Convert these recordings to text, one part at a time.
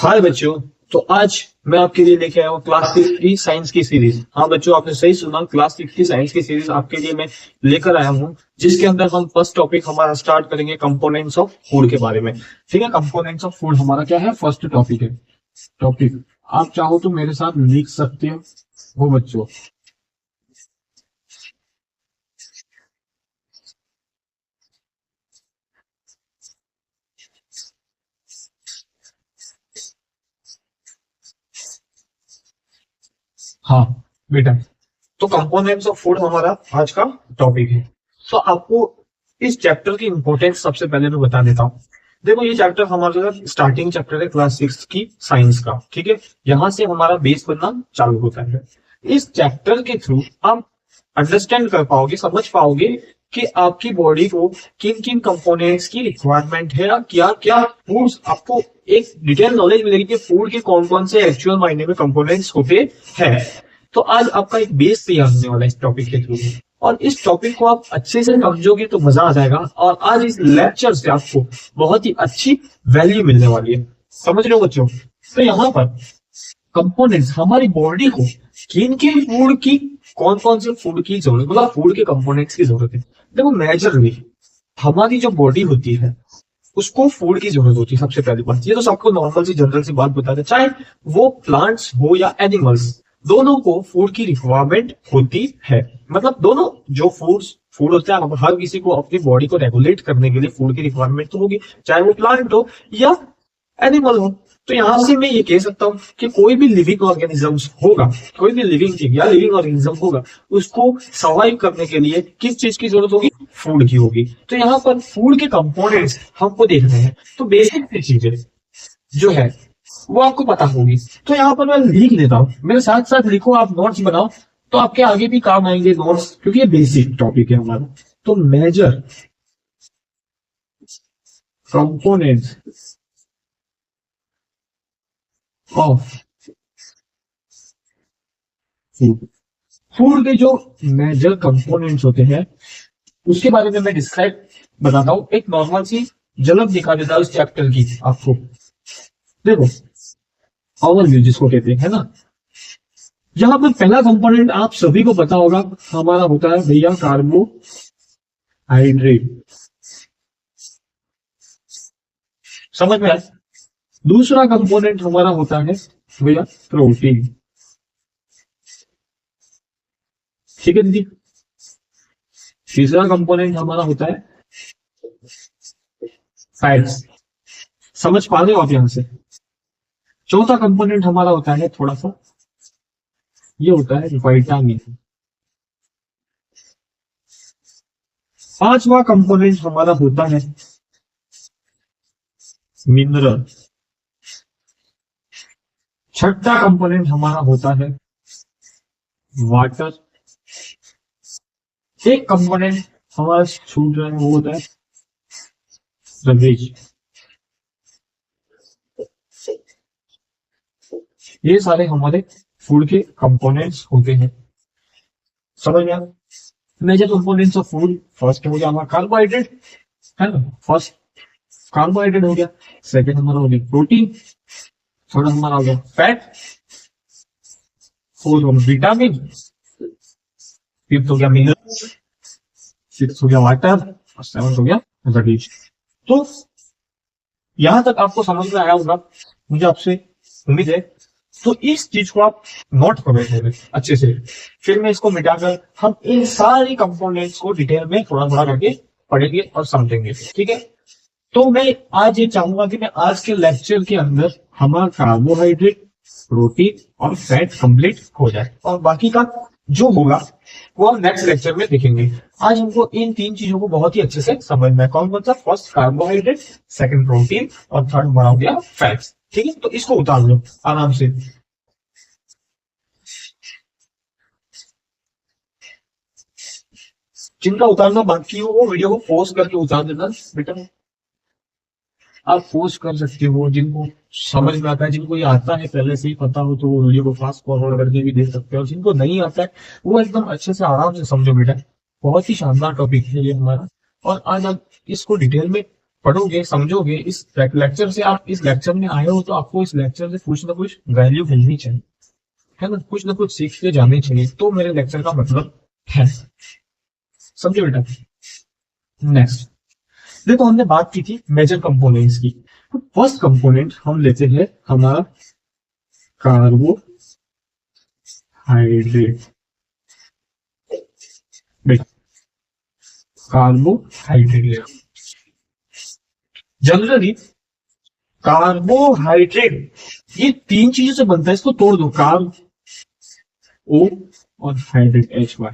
हाय बच्चों। तो आज मैं आपके लिए लेके आया हूँ क्लास 6 की साइंस की सीरीज। हाँ बच्चों, आपने सही सुना, क्लास 6 की साइंस की सीरीज आपके लिए मैं लेकर आया हूँ, जिसके अंदर हम फर्स्ट टॉपिक हमारा स्टार्ट करेंगे कंपोनेंट्स ऑफ फूड के बारे में। ठीक है, कंपोनेंट्स ऑफ फूड हमारा क्या है, फर्स्ट टॉपिक है। टॉपिक आप चाहो तो मेरे साथ लिख सकते हो वो बच्चों। हाँ बेटा, तो कंपोनेंट्स ऑफ फूड हमारा आज का टॉपिक है। तो आपको इस चैप्टर की इंपॉर्टेंस सबसे पहले मैं बता देता हूँ। देखो, ये चैप्टर हमारा स्टार्टिंग चैप्टर है क्लास 6 की साइंस का। ठीक है, यहाँ से हमारा बेस बनना चालू होता है। इस चैप्टर के थ्रू आप अंडरस्टैंड कर पाओगे, समझ पाओगे कि आपकी बॉडी को किन किन कंपोनेंट्स की रिक्वायरमेंट है, या क्या क्या फूड्स, आपको एक डिटेल नॉलेज मिलेगी कि फूड के कौन कौन से एक्चुअल मायने में कंपोनेंट्स होते हैं। तो आज आपका एक बेस तैयार होने वाला है इस टॉपिक के थ्रू, और इस टॉपिक को आप अच्छे से समझोगे तो मजा आ जाएगा। और आज इस लेक्चर से आपको बहुत ही अच्छी वैल्यू मिलने वाली है। समझ रहे हो बच्चों? तो यहाँ पर कंपोनेंट्स, हमारी बॉडी को किन किन फूड की, कौन कौन से फूड की जरूरत, मतलब फूड के कंपोनेंट्स की जरूरत है। देखो, मेजरली हमारी जो बॉडी होती है उसको फूड की जरूरत होती है। सबसे पहली बात, ये तो सबको नॉर्मल सी जनरल सी बात बता दे, चाहे वो प्लांट्स हो या एनिमल्स, दोनों को फूड की रिक्वायरमेंट होती है। मतलब दोनों जो फूड होता है, हर किसी को अपनी बॉडी को रेगुलेट करने के लिए फूड की रिक्वायरमेंट तो होगी, चाहे वो प्लांट हो या एनिमल हो। तो यहां से मैं ये कह सकता हूं कि कोई भी लिविंग ऑर्गेनिज्म होगा, कोई भी लिविंग थिंग या लिविंग ऑर्गेनिज्म होगा, उसको सर्वाइव करने के लिए किस चीज की जरूरत होगी? फूड की होगी। तो यहाँ पर फूड के कंपोनेंट्स हमको देखने हैं। तो बेसिक सी चीजें जो है वो आपको पता होगी। तो यहाँ पर मैं लिख लेता हूँ, मेरे साथ साथ लिखो, आप नोट्स बनाओ, तो आपके आगे भी काम आएंगे नोट्स, क्योंकि ये बेसिक टॉपिक है हमारा। तो major components of food, food के जो मेजर कंपोनेंट्स होते हैं उसके बारे में मैं डिस्क्राइब बताता हूँ। एक नॉर्मल सी झलक दिखा देता हूँ इस चैप्टर की आपको। देखो, ओवरव्यू जिसको कहते हैं, है ना। यहाँ पर पहला कंपोनेंट आप सभी को पता होगा, हमारा होता है भैया कार्बोहाइड्रेट। समझ में आया? दूसरा कंपोनेंट हमारा होता है भैया प्रोटीन। ठीक है दीदी। तीसरा कंपोनेंट हमारा होता है फैट्स। समझ पा रहे हो आप यहां से? चौथा कंपोनेंट हमारा होता है थोड़ा सा, ये होता है विटामिन। पांचवा कंपोनेंट हमारा होता है मिनरल। छठा कंपोनेंट हमारा होता है वाटर। एक कंपोनेंट हमारा छूट रहा है, वो होता है रबरेज। ये सारे हमारे फूड के कंपोनेंट्स होते हैं। समझ में? Major components of food, first हो गया हमारा कार्बोहाइड्रेट, है ना। फर्स्ट कार्बोहाइड्रेट हो गया, सेकंड हमारा हो गया प्रोटीन, थर्ड हमारा हो गया फैट, फोर्थ हो गया विटामिन, फिफ्थ हो गया मिनरल, सिक्स हो गया वाटर, और सेवन हो गया रबरेज। तो यहां तक आपको समझ में आया होगा, मुझे आपसे उम्मीद है। तो इस चीज को आप नोट करो अच्छे से, फिर मैं इसको मिटाकर हम इन सारी कंपोनेंट्स को डिटेल में थोड़ा थोड़ा करके पढ़ेंगे और समझेंगे। ठीक है। तो मैं आज ये चाहूंगा कि मैं आज के लेक्चर के अंदर हमारा कार्बोहाइड्रेट, प्रोटीन और फैट कंप्लीट हो जाए, और बाकी का जो होगा वो हम नेक्स्ट लेक्चर में देखेंगे। आज हमको इन तीन चीजों को बहुत ही अच्छे से समझना है। कौन कौन सा? फर्स्ट कार्बोहाइड्रेट, सेकंड प्रोटीन, और थर्ड हमारा हो गया फैट्स। ठीक है, तो इसको उतार लो आराम से। जिनका उतारना बाकी हो वो वीडियो को पॉज करके उतार देना बेटा। आप पोस्ट कर सकते हो, जिनको समझ में आता है, जिनको ये आता है पहले से ही पता हो, तो वो वीडियो को फास्ट फॉरवर्ड करके भी देख सकते हो। और जिनको नहीं आता है वो एकदम अच्छे से आराम से समझो बेटा। बहुत ही शानदार टॉपिक है ये हमारा, और आज आप इसको डिटेल में पढ़ोगे, समझोगे, इस लेक्चर से आप इस लेक्चर में आए हो तो आपको इस लेक्चर से कुछ ना कुछ वैल्यू मिलनी चाहिए, है ना कुछ सीख के जाने चाहिए, तो मेरे लेक्चर का मतलब है। समझे बेटा। नेक्स्ट देखो, हमने बात की थी मेजर कंपोनेंट्स की। तो फर्स्ट कंपोनेंट हम लेते हैं हमारा कार्बोहाइड्रेट। कार्बोहाइड्रेट जनरली कार्बोहाइड्रेट ये तीन चीजों से बनता है, इसको तोड़ दो, कार्ब ओ और हाइड्रेट HY,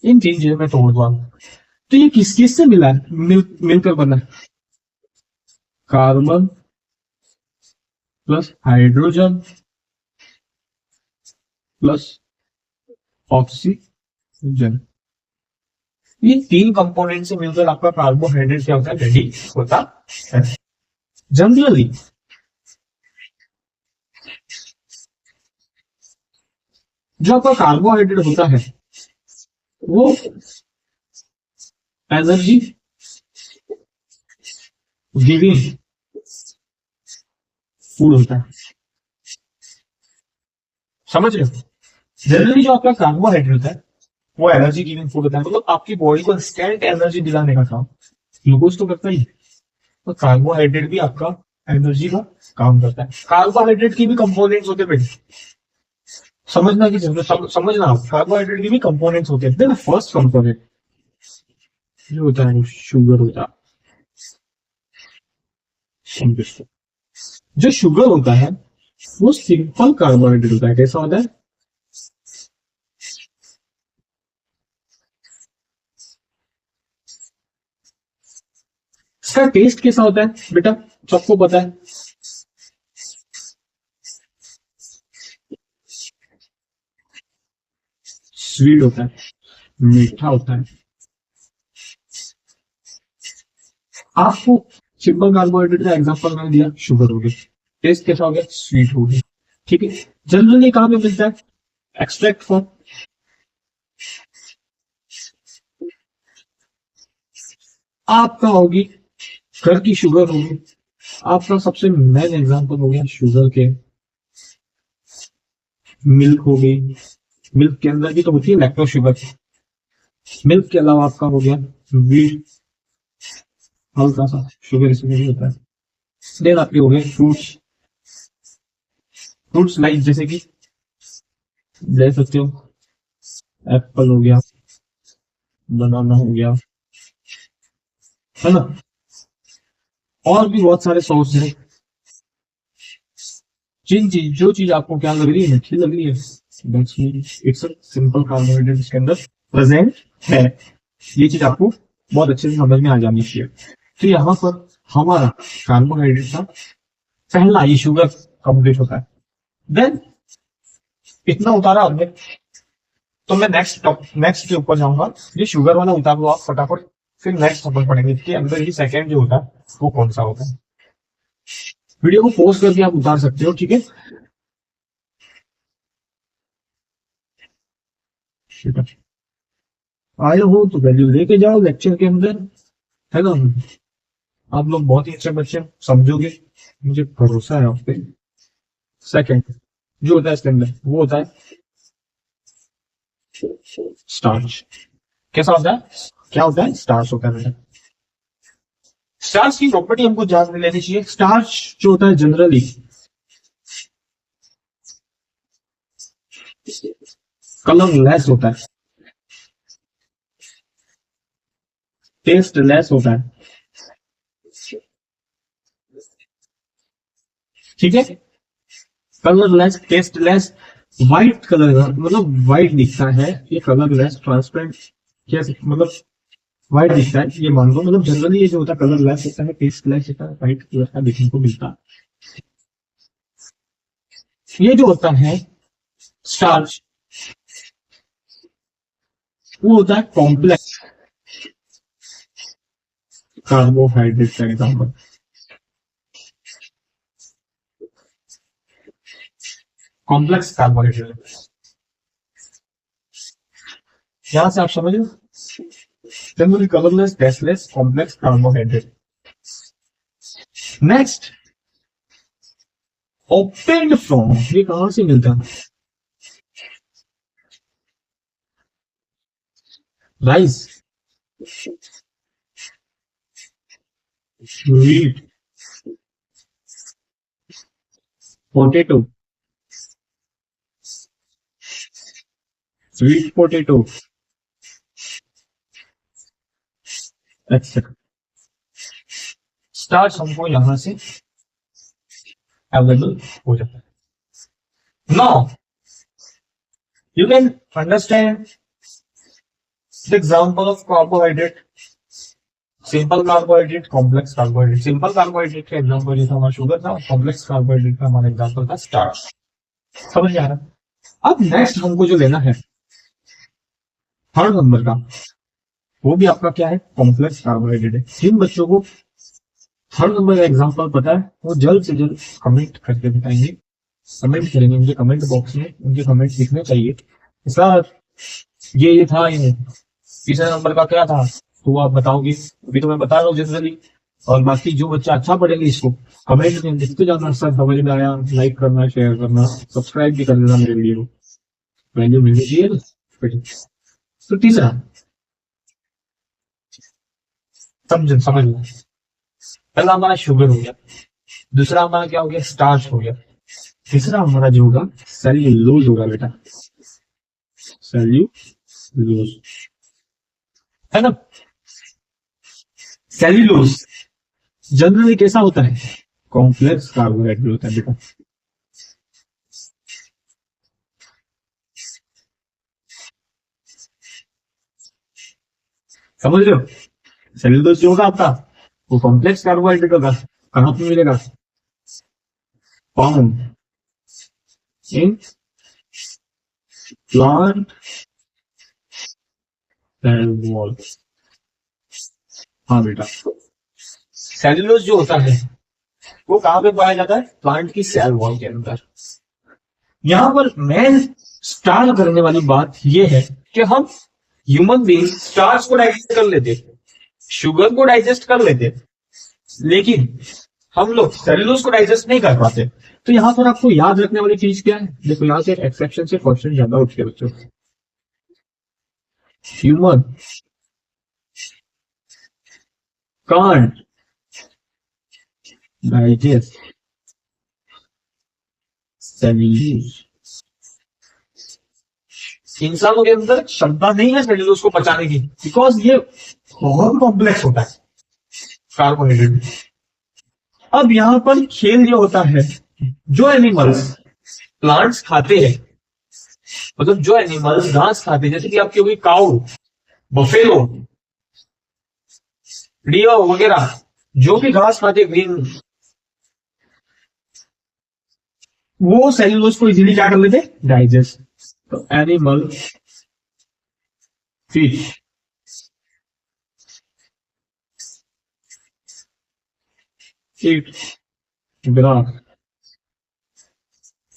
इन तीन चीजों में तोड़ दो। तो ये किस किस से मिला है, मिलकर बना है, carbon plus hydrogen plus oxygen, ये तीन कंपोनेंट से मिलकर आपका कार्बोहाइड्रेट क्या होता है, रेडी होता है। जनरली जो आपका कार्बोहाइड्रेट होता है वो एनर्जी गिविंग फूड होता है, समझ रहे हो। जनरली जो आपका कार्बोहाइड्रेट होता है वो एनर्जी गिविंग फूड होता है, मतलब आपकी बॉडी को इंस्टेंट एनर्जी दिलाने का काम ग्लूकोज तो करता ही, तो कार्बोहाइड्रेट भी आपका एनर्जी का काम करता है। कार्बोहाइड्रेट की भी कंपोनेंट्स होते हैं, समझना की जरूरत, समझना आप, कार्बोहाइड्रेट की भी कंपोनेंट्स होते हैं। देखो फर्स्ट कंपोनेंट जो होता है वो शुगर होता है। जो शुगर होता है वो सिंपल कार्बोहाइड्रेट होता है। कैसा होता है, इसका टेस्ट कैसा होता है बेटा, सबको पता है, स्वीट होता है, मीठा होता है। आपको सिंपल कार्बोहाइड्रेट का एग्जांपल मैंने दिया, शुगर हो गई, टेस्ट कैसा हो गया, स्वीट हो गया, ठीक है। जनरली कहां पे मिलता है, एक्सट्रैक्ट फॉर्म। आपका होगी घर की शुगर होगी, आपका सबसे मेन एग्जांपल हो गया शुगर के, मिल्क हो गई, मिल्क के अंदर भी तो होती है लैक्टोज शुगर। मिल्क के अलावा आपका हो गया व्हीट, हल्का सा शुगर इसमें भी होता है। देन आपके हो गए फ्रूट्स, फ्रूट्स लाइक जैसे कि ले सकते हो, एप्पल हो गया, बनाना हो गया, है ना। और भी बहुत सारे सोर्स हैं, जो चीज आपको क्या लग रही है, मीठी लग रही है, इट्स अ सिंपल कार्बोहाइड्रेट इसके अंदर प्रेजेंट है। ये चीज आपको बहुत अच्छे से समझ में आ जानी चाहिए। तो यहाँ पर हमारा कार्बोहाइड्रेट का पहला ये शुगर कंप्लीट होता है। देन इतना उतारा हमने, तो मैं नेक्स्ट के ऊपर जाऊंगा, ये शुगर वाला उतार लो आप फटाफट, फिर नेक्स्ट अपन पढ़ेंगे इसके अंदर ये सेकंड जो होता है वो कौन सा होता है। वीडियो को पॉज करके आप उतार सकते हो, ठीक है। आए हो तो वैल्यू लेके जाओ लेक्चर के अंदर, है ना। आप लोग बहुत ही अच्छे बच्चे, समझोगे, मुझे भरोसा है आप पे। सेकंड जो होता है इसके अंदर वो होता है स्टार्च। कैसा होता है, क्या होता है, स्टार्च होता है। स्टार्च की प्रॉपर्टी हमको जान लेनी चाहिए। स्टार्च जो होता है जनरली कलरलेस होता है, टेस्टलेस होता है, ठीक है। कलरलेस, टेस्टलेस, व्हाइट कलर का मतलब व्हाइट दिखता है, ये कलरलेस ट्रांसपेरेंट, कैसे मतलब व्हाइट दिखता है, ये मान लो, मतलब जनरली ये जो होता है कलरलेस होता है, टेस्टलेस होता है, व्हाइट कलर का देखने को मिलता है। ये जो होता है स्टार्च वो होता है कॉम्प्लेक्स कार्बोहाइड्रेट का एग्जाम्पल। कॉम्प्लेक्स कार्बोहाइड्रेट, यहां से आप समझ लो generally colourless, tasteless, complex carbohydrate. Next, obtained from, ये कहां से मिलता है? Rice, wheat, potato, sweet potato, etcetera. Starch हमको यहां से अवेलेबल हो जाता है। Now you can understand the example of carbohydrate, simple carbohydrate, complex carbohydrate. Simple carbohydrate का एग्जांपल ये था हमारा शुगर था, कॉम्प्लेक्स कार्बोहाइड्रेट का हमारा एग्जांपल था स्टार्च। समझ आ रहा है? अब नेक्स्ट हमको जो लेना है थर्ड नंबर का, वो भी आपका क्या है? कॉम्प्लेक्स कार्बोहाइड्रेट है। जिन बच्चों को थर्ड नंबर का एग्जांपल पता है वो जल्द से जल्द कमेंट करके बताएंगे, कमेंट करेंगे, उनके कमेंट बॉक्स में उनके कमेंट लिखने चाहिए। सर ये था, ये तीसरे नंबर का क्या था, तो आप बताओगे। अभी तो मैं बता रहा हूँ जनरली, और बाकी जो बच्चा अच्छा पढ़ेंगे इसको कमेंट में लिखते जाना, सर समझ में आया, लाइक करना, शेयर करना, सब्सक्राइब भी कर देना मेरे वीडियो को, वैल्यू मिलनी चाहिए। तो तीसरा समझ लो, पहला हमारा शुगर हो गया, दूसरा हमारा क्या हो गया? स्टार्च हो गया, तीसरा हमारा जो होगा सेल्यूलोज होगा बेटा, सेल्यूलोज, है ना। सेल्यूलोज जनरली कैसा होता है? कॉम्प्लेक्स कार्बोहाइड्रेट होता है बेटा। समझ रहे हो? सेल्यूलोज जो होगा आपका वो कॉम्प्लेक्स कार्बोहाइड्रेट होगा। कहां पे मिलेगा? Found in plant cell wall. हाँ बेटा, सेल्यूलोज जो होता है वो कहां पे पाया जाता है? प्लांट की सेल वॉल के अंदर। यहां पर मेन स्टार्ट करने वाली बात यह है कि हम ह्यूमन बीइंग स्टार्च को डाइजेस्ट कर लेते, शुगर को डाइजेस्ट कर लेते, लेकिन हम लोग सेल्यूलोज को डाइजेस्ट नहीं कर पाते। तो यहां पर आपको याद रखने वाली चीज क्या है? देखो यहां से एक्सेप्शन से क्वेश्चन ज्यादा उठते हैं बच्चों। ह्यूमन कांट डाइजेस्ट सेल्यूलोज, इंसानों के अंदर क्षमता नहीं है सेल्यूलोज को पचाने की, बिकॉज ये बहुत कॉम्प्लेक्स होता है कार्बोहाइड्रेट। अब यहां पर खेल ये होता है, जो एनिमल्स प्लांट्स खाते हैं, मतलब जो एनिमल्स घास खाते हैं, जैसे कि आपकी होगी काऊ, बफेलो, डियर वगैरह, जो भी घास खाते हैं ग्रीन, वो सेल्यूलोज को इजीली क्या कर लेते? डाइजेस्ट। तो animal, fish, eat grass,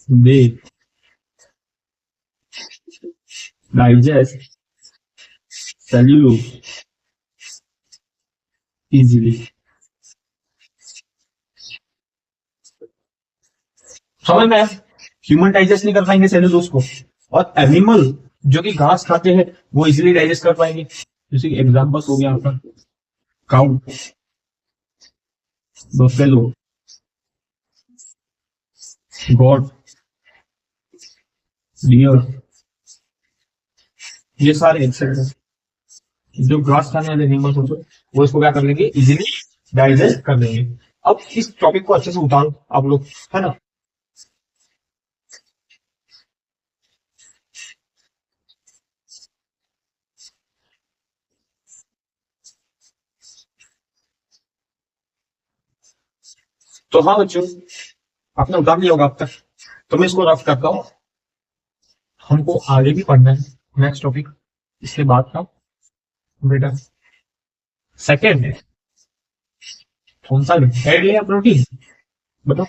they digest cellulose easily। समझ में? ह्यूमन डाइजेस्ट नहीं कर पाएंगे सेल्यूलोज को, और एनिमल जो कि घास खाते हैं वो इजीली डाइजेस्ट कर पाएंगे। जैसे एग्जांपल हो गया आपका काउ, बफेलो, गॉड, डियर, ये सारे एक्सेप्ट जो घास खाने वाले एनिमल्स होते हैं वो इसको क्या कर लेंगे? इजीली डाइजेस्ट कर लेंगे। अब इस टॉपिक को अच्छे से उतारो आप लोग, है ना। तो हाँ बच्चों, आपने उतार लिया होगा अब तक, तो मैं इसको रफ करता हूं। हमको आगे भी पढ़ना है नेक्स्ट टॉपिक, इसके बाद का बेटा सेकेंड है कौन सा? फैट या प्रोटीन? बताओ।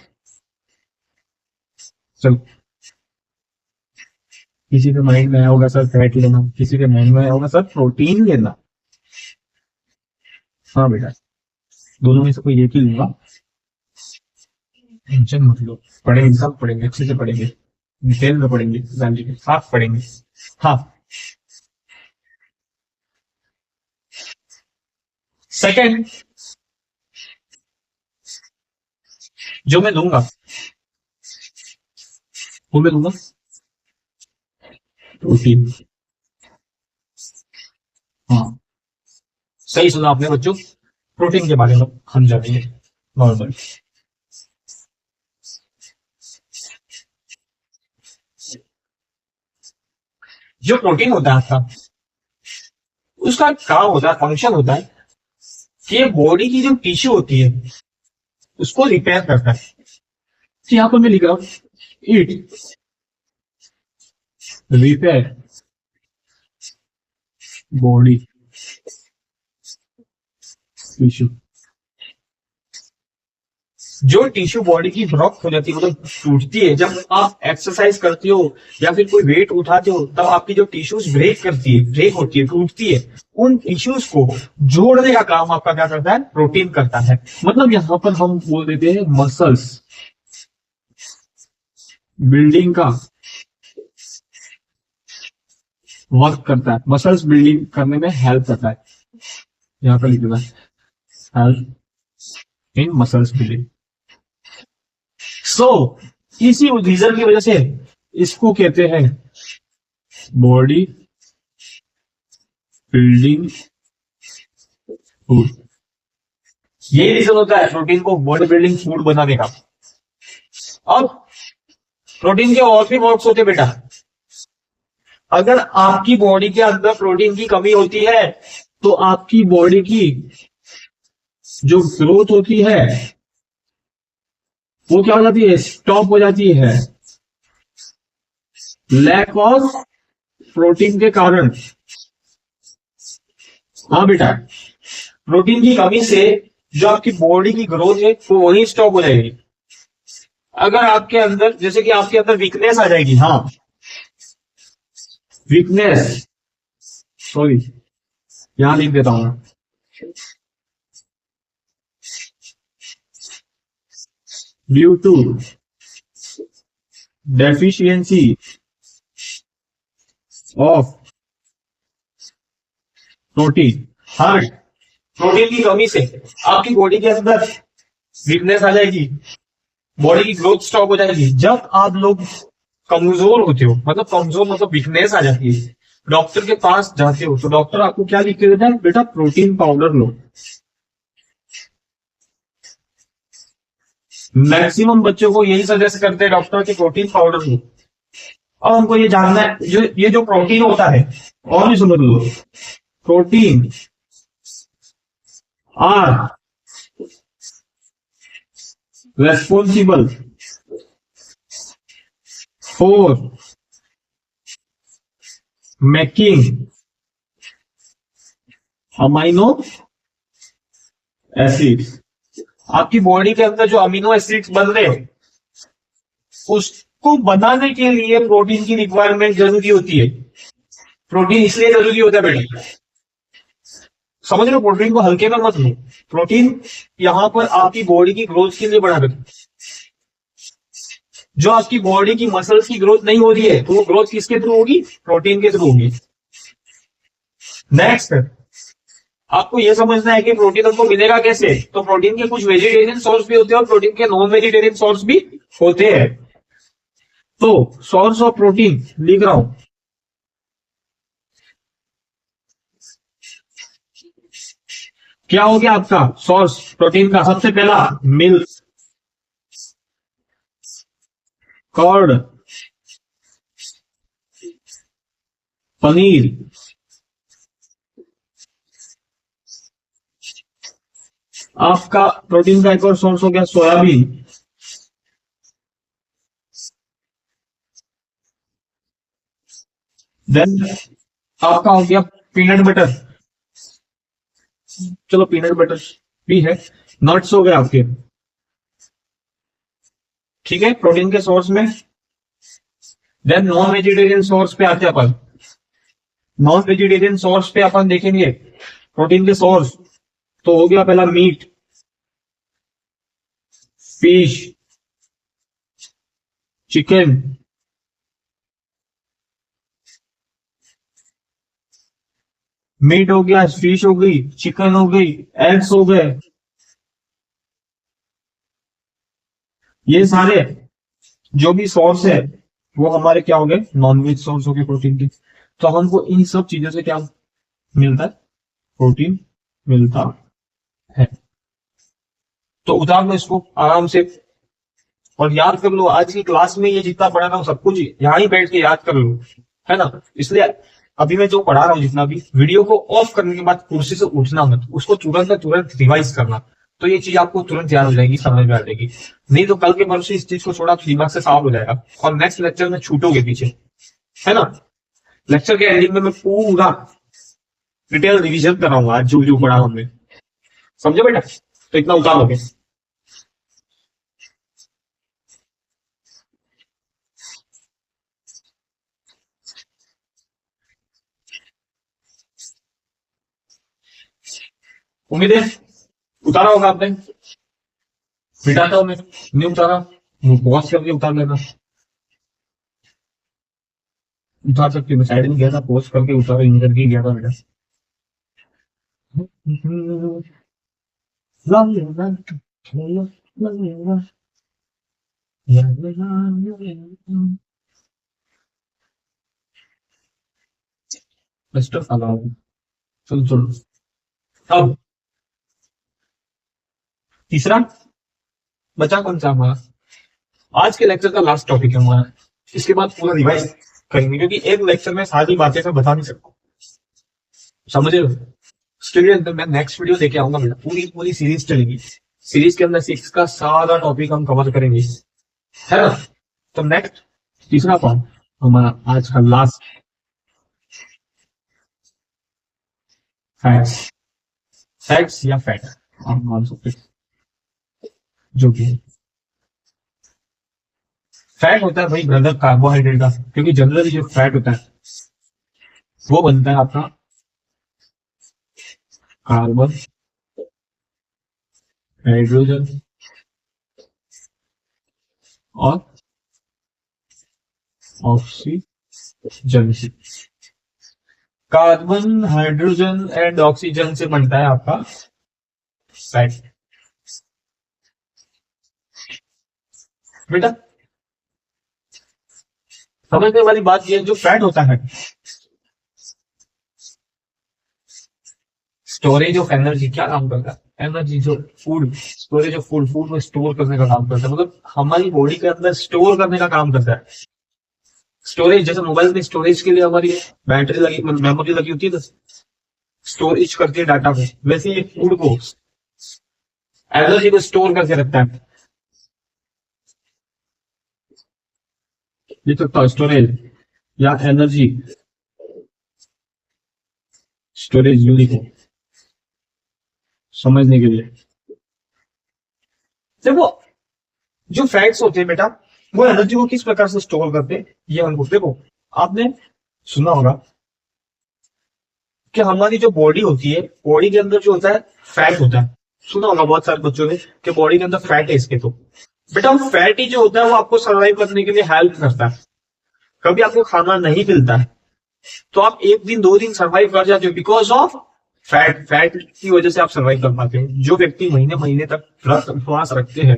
चलो, किसी के माइंड में आया होगा सर फैट लेना, किसी के माइंड में आया होगा सर प्रोटीन लेना। हाँ बेटा, दोनों में से कोई एक ही लूंगा, टेंशन मत लो, पढ़ेंगे, सब पढ़ेंगे, अच्छे से पढ़ेंगे, डिटेल में पढ़ेंगे, जानने के साथ पढ़ेंगे। हाँ, सेकंड जो मैं दूंगा, वो मैं दूंगा प्रोटीन। हाँ, सही सुना आपने बच्चों, प्रोटीन के बारे में हम जानेंगे नॉर्मल। जो प्रोटीन होता है आपका, उसका काम होता है, फंक्शन होता है कि ये बॉडी की जो टिश्यू होती है उसको रिपेयर करता है। तो यहाँ पर मैं लिख रहा हूँ इट रिपेयर बॉडी टिश्यू। जो टिश्यू बॉडी की ब्लॉक हो जाती है, मतलब टूटती है, जब आप एक्सरसाइज करते हो या फिर कोई वेट उठाते हो, तब आपकी जो टिश्यूज ब्रेक करती है, ब्रेक होती है, टूटती है, उन टिश्यूज को जोड़ने का काम आपका क्या करता है, प्रोटीन करता है। मतलब यहां पर हम बोल देते हैं मसल्स बिल्डिंग का वर्क करता है, मसल्स बिल्डिंग करने में हेल्प करता है। यहाँ पर लिख देना हेल्प इन मसल्स बिल्डिंग। सो इसी रीजन की वजह से इसको कहते हैं बॉडी बिल्डिंग फूड। ये रीजन होता है प्रोटीन को बॉडी बिल्डिंग फूड बनाने का। अब प्रोटीन के और भी वर्क्स होते हैं बेटा। अगर आपकी बॉडी के अंदर प्रोटीन की कमी होती है तो आपकी बॉडी की जो ग्रोथ होती है वो क्या हो जाती है, स्टॉप हो जाती है, लैक ऑफ प्रोटीन के कारण। हाँ बेटा, प्रोटीन की कमी से जो आपकी बॉडी की ग्रोथ है वो वही स्टॉप हो जाएगी। अगर आपके अंदर, जैसे कि आपके अंदर वीकनेस आ जाएगी, हाँ वीकनेस, सॉरी यहां लिख देता हूं, due to deficiency of protein. हाँ, प्रोटीन की कमी से आपकी बॉडी के अंदर वीकनेस आ जाएगी, बॉडी की ग्रोथ स्टॉप हो जाएगी। जब आप लोग कमजोर होते हो, मतलब कमजोर मतलब वीकनेस आ जाती है, डॉक्टर के पास जाते हो तो डॉक्टर आपको क्या लिख के देता है, बेटा प्रोटीन पाउडर लो। मैक्सिमम बच्चों को यही सजेस्ट करते हैं डॉक्टर कि प्रोटीन पाउडर लो। अब हमको ये जानना है, ये जो प्रोटीन होता है, और भी सुनो लो, protein are responsible for making amino acids. आपकी बॉडी के अंदर जो अमीनो एसिड्स बन रहे हैं उसको बनाने के लिए प्रोटीन की रिक्वायरमेंट जरूरी होती है। प्रोटीन इसलिए जरूरी होता है बेटा, समझ लो, प्रोटीन को हल्के में मत लो। प्रोटीन यहां पर आपकी बॉडी की ग्रोथ के लिए बना रखा। जो आपकी बॉडी की मसल्स की ग्रोथ नहीं हो रही है तो वो ग्रोथ किसके थ्रू होगी, प्रोटीन के थ्रू होगी। नेक्स्ट, आपको यह समझना है कि प्रोटीन हमको मिलेगा कैसे। तो प्रोटीन के कुछ वेजिटेरियन सोर्स भी होते हैं और प्रोटीन के नॉन वेजिटेरियन सोर्स भी होते हैं। तो सोर्स ऑफ प्रोटीन लिख रहा हूं, क्या हो गया आपका सोर्स प्रोटीन का, सबसे पहला मिल्क, कर्ड, पनीर, आपका प्रोटीन का एक और सोर्स हो गया सोयाबीन, देन आपका हो गया पीनट बटर। चलो पीनट बटर भी है, नट्स हो गए आपके, ठीक है, प्रोटीन के सोर्स में। देन नॉन वेजिटेरियन सोर्स पे आते हैं अपन। नॉन वेजिटेरियन सोर्स पे अपन देखेंगे प्रोटीन के सोर्स, तो हो गया पहला मीट, फिश, चिकन, मीट हो गया, फिश हो गई, चिकन हो गई, एग्स हो गए, ये सारे जो भी सोर्स है वो हमारे क्या हो गए, नॉनवेज सोर्स हो गए प्रोटीन के। तो हमको इन सब चीजों से क्या मिलता है, प्रोटीन मिलता है। तो उतार लो इसको आराम से और याद कर लो, आज की क्लास में ये जितना पढ़ा रहा हूँ सब कुछ यहाँ ही बैठ के याद कर लो, है ना। इसलिए अभी मैं जो पढ़ा रहा हूँ जितना भी, वीडियो को ऑफ करने के बाद कुर्सी से उठना मत, उसको तुरंत तुरंत रिवाइज करना। तो ये चीज आपको तुरंत याद हो जाएगी, समझ में आ जाएगी। नहीं तो कल के परसों इस चीज को छोड़ा तो दिमाग से साफ हो जाएगा और नेक्स्ट लेक्चर में छूटोगे पीछे, है ना। लेक्चर के एंडिंग में मैं पूरा डिटेल रिविजन कराऊंगा आज जो जो पढ़ा हमने, समझे बेटा। तो इतना उतार लोगे। उम्मीद है उतारा होगा आपने। मिटाता हूं मैं, नहीं उतारा पॉज करके उतार लेना। उतार सकती हूँ, मैं साइड में गया था, पॉज करके उतारा, इन करके गया था बेटा। मिस्टर अलाउ, चलो चलो। अब तीसरा बचा कौन सा हमारा, आज के लेक्चर का लास्ट टॉपिक है हमारा। इसके बाद पूरा रिवाइज करेंगे क्योंकि एक लेक्चर में सारी बातें मैं बता नहीं सकता, समझे। उसके लिए मैं नेक्स्ट वीडियो लेके आऊंगा बेटा, पूरी पूरी सीरीज चलेगी। सीरीज के अंदर 6 का सारा टॉपिक हम कवर करेंगे, है ना। तो नेक्स्ट तीसरा कौन हमारा आज का लास्ट, फैट्स। फैट्स या फैट आप मान सकते, जो भी है फैट होता है भाई ब्रदर कार्बोहाइड्रेट का, क्योंकि जनरली जो फैट होता है वो बनता है आपका कार्बन, हाइड्रोजन और ऑक्सीजन से। कार्बन, हाइड्रोजन एंड ऑक्सीजन से बनता है आपका फैट बेटा। समझने वाली बात यह, जो फैट होता है स्टोरेज ऑफ एनर्जी, क्या काम करता है, एनर्जी जो food, storage of food, food को स्टोर करने का काम करता है, मतलब हमारी बॉडी के अंदर स्टोर करने का काम करता है। स्टोरेज जैसे मोबाइल में स्टोरेज के लिए हमारी बैटरी लगी, मेमोरी लगी होती है ना, स्टोरेज करती है डाटा को, वैसे ये फूड को, एनर्जी को स्टोर करके रखता है। ये तो स्टोरेज या एनर्जी स्टोरेज यूनिट है समझने के लिए। देखो जो फैट्स होते हैं बेटा, वो एनर्जी को किस प्रकार से स्टोर करते हैं ये हमको देखो। आपने सुना होगा कि हमारी जो बॉडी होती है, बॉडी के अंदर जो होता है फैट होता है, सुना होगा बहुत सारे बच्चों ने कि बॉडी के अंदर फैट है इसके। तो बेटा वो फैट ही जो होता है वो आपको सर्वाइव करने के लिए हेल्प करता है। कभी आपको खाना नहीं मिलता है तो आप 1 दिन 2 दिन सर्वाइव कर जाते हो, बिकॉज ऑफ फैट। फैट की वजह से आप सर्वाइव कर पाते हो। जो व्यक्ति महीने महीने तक व्रत उपवास रखते हैं,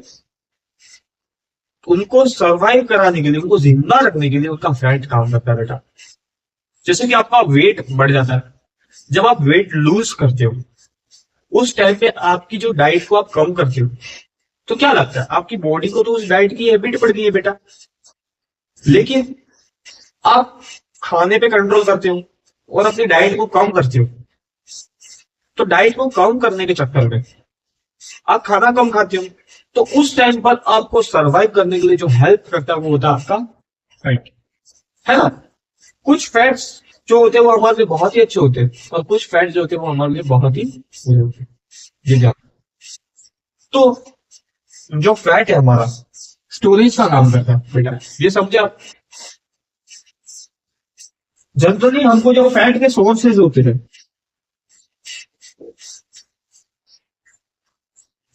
उनको सर्वाइव कराने के लिए, उनको जिंदा रखने के लिए उनका फैट काम करता है बेटा। जैसे कि आपका वेट बढ़ जाता है, जब आप वेट लूज करते हो उस टाइम पे आपकी जो डाइट को आप कम करते हो, तो क्या लगता है आपकी बॉडी को तो उस डाइट की हैबिट पड़ गई है बेटा। लेकिन आप खाने पे कंट्रोल करते हो और अपनी डाइट को कम करते हो, तो डाइट को कम करने के चक्कर में आप खाना कम खाते हो, तो उस टाइम पर आपको सरवाइव करने के लिए जो हेल्प करता है वो होता है आपका फैट, है ना। कुछ फैट्स जो होते हैं वो हमारे लिए बहुत ही अच्छे होते हैं और कुछ फैट जो होते हैं वो हमारे लिए बहुत ही बुरे होते हैं, ये जान। तो जो फैट है हमारा स्टोरेज का काम करता है बेटा, ये समझे आप। जनरली हमको जो फैट के सोर्सेज होते हैं,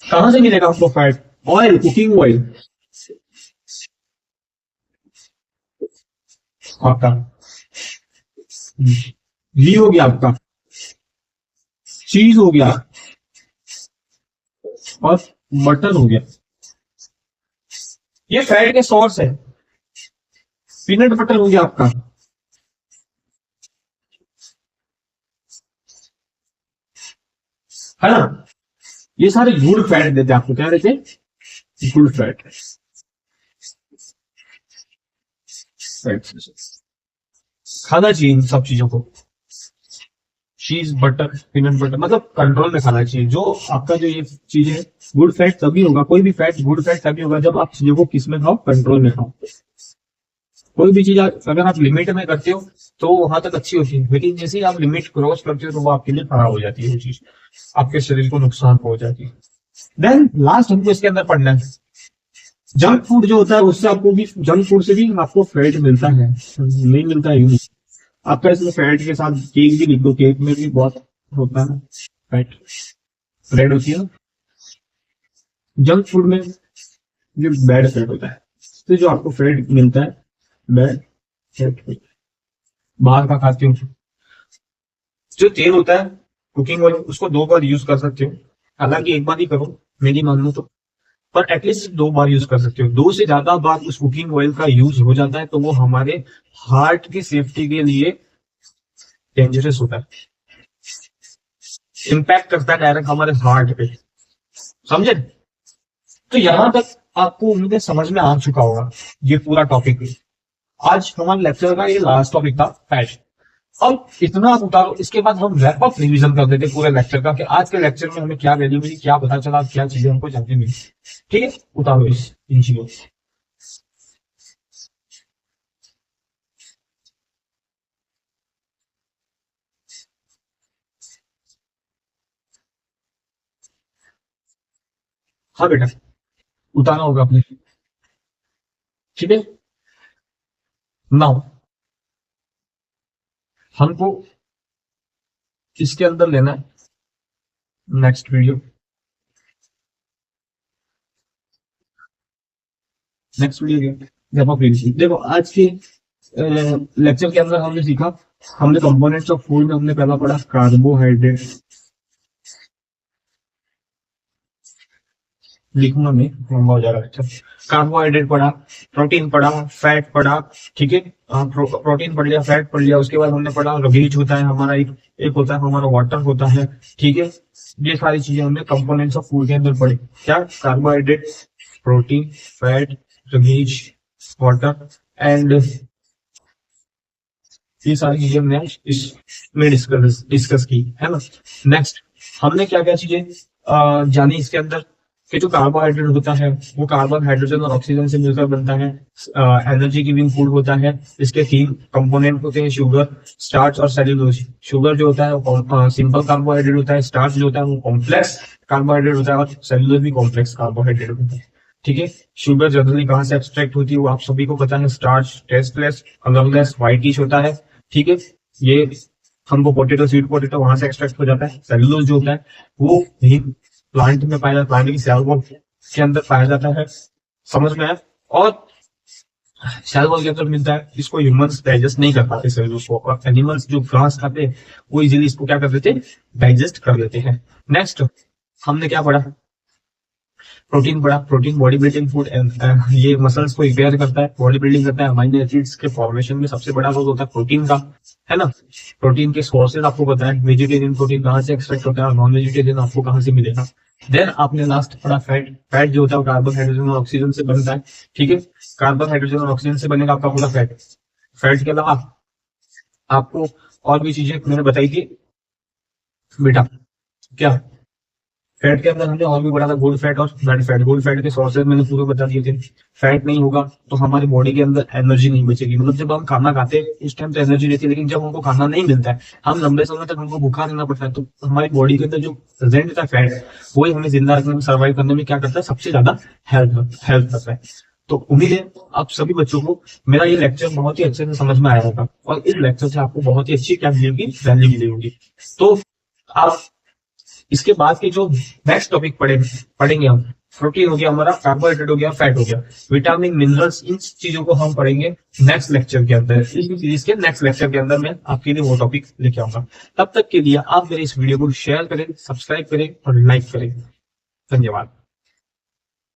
कहां से मिलेगा हमको फैट, ऑयल, कुकिंग ऑयल आपका, घी हो गया आपका, चीज हो गया और मटन हो गया। ये फैट के सोर्स है। पीनट बटर हो गया आपका, है ना। ये सारे गुड फैट देते हैं आपको, क्या देते हैं, गुड फैट। खाना चाहिए इन सब चीजों को, चीज, बटर, पीनट बटर, मतलब कंट्रोल में खाना चाहिए। जो आपका जो ये चीज है, गुड फैट तभी होगा, कोई भी फैट गुड फैट तभी होगा जब आप चीजों को किस में खाओ, कंट्रोल में खाओ। कोई भी चीज अगर आप लिमिट में करते हो तो वहां तक अच्छी होती है, लेकिन जैसे ही आप लिमिट क्रॉस करते हो तो वो आपके लिए खराब हो जाती है, वो चीज आपके शरीर को नुकसान पहुंच जाती है। देन लास्ट हमको इसके अंदर पढ़ना है, जंक फूड जो होता है उससे आपको भी, जंक फूड से भी आपको फैट मिलता है, नहीं मिलता है यूं नहीं। आपका इसमें फैट के साथ केक भी लिख दो, केक में भी बहुत होता है फैट, ब्रेड होती है ना। जंक फूड में जो बैड फैट होता है, तो जो आपको फैट मिलता है बैड फैट, बाहर का खाते हो। जो तेल होता है कुकिंग ऑयल, उसको 2 बार यूज कर सकते हो, हालांकि एक बार ही करो मेरी मान लो तो, पर एटलीस्ट 2 बार यूज कर सकते हो। 2 से ज्यादा बार उस कुकिंग ऑयल का यूज हो जाता है तो वो हमारे हार्ट की सेफ्टी के लिए डेंजरस होता है, इम्पैक्ट करता है डायरेक्ट हमारे हार्ट पे, समझे। तो यहां तक आपको उम्मीद है समझ में आ चुका होगा ये पूरा टॉपिक। आज हमारे लेक्चर का ये लास्ट टॉपिक था, फैट। अब इतना आप उतारो, इसके बाद हम रैप अप रिवीजन कर देते पूरे लेक्चर का, कि आज के लेक्चर में हमें क्या वैल्यू मिली, क्या पता चला, क्या चीजें हमको जानने मिली। ठीक है, उतारो इन चीजों को। हाँ बेटा, उतारना होगा आपने। ठीक है, नाउ हमको इसके अंदर लेना है नेक्स्ट वीडियो। नेक्स्ट वीडियो जब आप देखो, आज के लेक्चर के अंदर हमने सीखा, हमने कंपोनेंट्स ऑफ फूड में हमने पहला पढ़ा कार्बोहाइड्रेट, लिखूंगा मैं, लंबा हो जाएगा अच्छा। कार्बोहाइड्रेट पढ़ा, प्रोटीन पढ़ा, फैट पढ़ा, ठीक है। प्रोटीन पढ़ लिया, फैट पढ़ लिया, उसके बाद हमने पढ़ा रगीज होता है हमारा, एक होता है हमारा वाटर होता है, ठीक है। ये सारी चीजें हमने कंपोनेंट्स ऑफ फूड के अंदर पढ़ी, क्या, carbohydrate, protein, fat, roughage, water and, ये सारी चीजें हमने इसमें डिस्कस की, है ना। नेक्स्ट हमने क्या क्या चीजें जानी इसके अंदर, कि जो कार्बोहाइड्रेट होता है वो कार्बन, हाइड्रोजन और ऑक्सीजन से मिलकर बनता है, एनर्जी गिविंग फूड होता है। इसके 3 कंपोनेंट होते हैं, शुगर, स्टार्च और सेल्यूलोज। शुगर जो होता है वो सिंपल कार्बोहाइड्रेट होता है, स्टार्च जो होता है वो कॉम्प्लेक्स कार्बोहाइड्रेट होता है, और सेल्यूलोज भी कॉम्प्लेक्स कार्बोहाइड्रेट होता है, ठीक है। शुगर जनरली कहाँ से एक्सट्रैक्ट होती है वो आप सभी को पता है, स्टार्च टेस्टलेस, कलरलेस, व्हाइटिश होता है, ठीक है। ये हमको पोटेटो, स्वीट पोटेटो, वहां से एक्सट्रैक्ट हो जाता है। सेलुलोज जो होता है वो भी प्लांट में पाया जाता है, प्लांट की सेल वॉल के अंदर पाया जाता है, समझ में आया। और सेल वॉल के अंदर मिलता है, इसको ह्यूमंस डाइजेस्ट नहीं कर पाते सेलुलोज को, और एनिमल्स जो घास खाते हैं वो इजीली इसको क्या कर देते हैं, डाइजेस्ट कर लेते हैं। नेक्स्ट हमने क्या पढ़ा, प्रोटीन पढ़ा। प्रोटीन बॉडी बिल्डिंग फूड, ये मसल्स को रिपेयर करता है, बॉडी बिल्डिंग करता है। अमाइनो एसिड्स के फॉर्मेशन में सबसे बड़ा रोल होता है प्रोटीन का, है ना। प्रोटीन के सोर्सेज आपको पता है, वेजिटेरियन प्रोटीन कहाँ से एक्सट्रैक्ट होता है, और नॉन वेजिटेरियन आपको कहाँ से मिलेगा। देन आपने लास्ट पढ़ा फैट। फैट जो होता है कार्बन, हाइड्रोजन और ऑक्सीजन से बनता है, ठीक है। कार्बन, हाइड्रोजन और ऑक्सीजन से बनेगा आपका पूरा फैट। फैट के अलावा आपको और भी चीजें मैंने बताई थी बेटा, क्या, फैट के अंदर हमने और भी पढ़ा था गुड फैट और बैड फैट। गुड फैट के सोर्सेज मैंने पूरे बता दिए थे। फैट नहीं होगा तो हमारी बॉडी के अंदर एनर्जी नहीं बचेगी, मतलब जब हम खाना खाते हैं उस टाइम तो एनर्जी रहती है, लेकिन जब हमको खाना नहीं मिलता है, हम लंबे समय तक हमको भूखा रहना पड़ता है, तो हमारी बॉडी के अंदर जो प्रेजेंट था फैट, वही हमें जिंदा रखने में, सर्वाइव करने में क्या करता है, सबसे ज्यादा हेल्प करता है। तो उम्मीद है आप सभी बच्चों को मेरा ये लेक्चर बहुत ही अच्छे से समझ में आया होगा, और इस लेक्चर से आपको बहुत ही अच्छी क्या मिलेगी, वैल्यू मिलेगी। तो आप इसके बाद के जो नेक्स्ट टॉपिक पढ़ेंगे हम, प्रोटीन हो गया हमारा, कार्बोहाइड्रेट हो गया, फैट हो गया, विटामिन मिनरल्स, इन चीजों को हम पढ़ेंगे नेक्स्ट लेक्चर के अंदर। इस सीरीज के नेक्स्ट लेक्चर के अंदर मैं आपके लिए वो टॉपिक लेके आऊंगा। तब तक के लिए आप मेरे इस वीडियो को शेयर करें, सब्सक्राइब करें और लाइक करें। धन्यवाद।